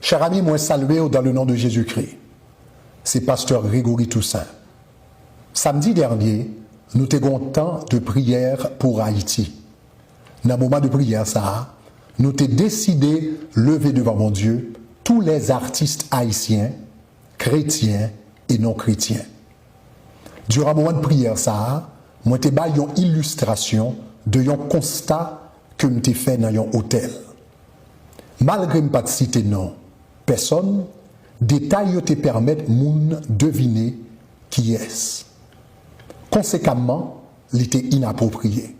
Chers amis, moi salué dans le nom de Jésus-Christ. C'est pasteur Grégory Toussaint. Samedi dernier, nous avons un temps de prière pour Haïti. Dans le moment de prière, ça, nous avons décidé de lever devant mon Dieu tous les artistes haïtiens, chrétiens et non chrétiens. Durant le moment de prière, ça, moi j'ai fait une illustration de un constat que j'ai fait dans un hôtel. Malgré ne pas citer non, personne, détails te permettent de deviner qui est-ce. Conséquemment, il était inapproprié.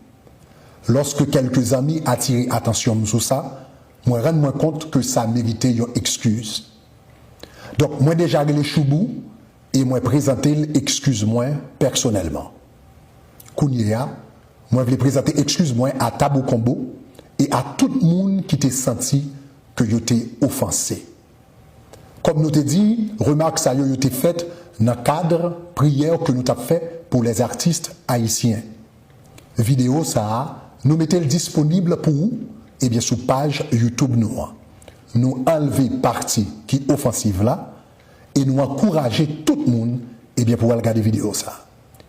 Lorsque quelques amis attirent attention sur ça, moi je me rends compte que ça méritait une excuse. Donc, moi déjà les choubou et moi présenter l'excuse-moi personnellement. Kounia, moi je vais présenter excuse-moi à Tabou Combo et à tout le monde qui t'a senti que yo t'ai offensé. Comme nous t'ai dit, remarque ça yo t'ai fait dans le cadre prière que nous t'avons fait pour les artistes haïtiens. Vidéo ça, nous mettons disponible pour vous, et bien sur page YouTube nous. Nous enlever partie qui est offensive là et nous encourager tout le monde et bien pour regarder vidéo ça.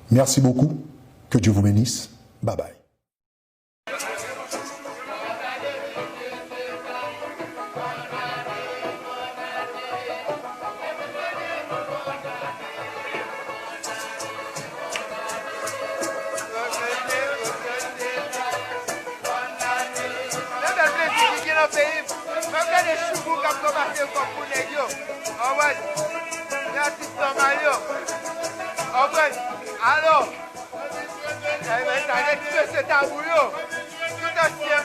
Merci beaucoup, que Dieu vous bénisse. Bye bye. Alors, c'est un boulot, tout un ciel.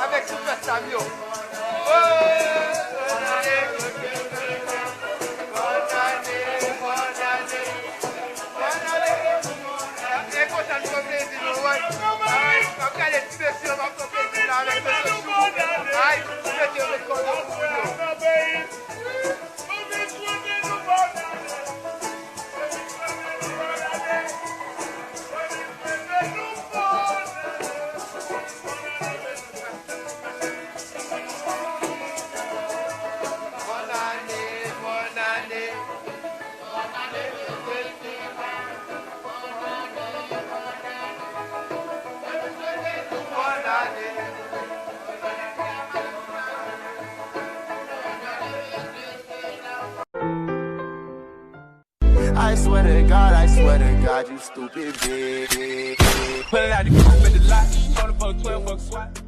Avec tout le Samio. I swear to God, you stupid bitch. Put it out, you can spend the lot. 12 bucks SWAT.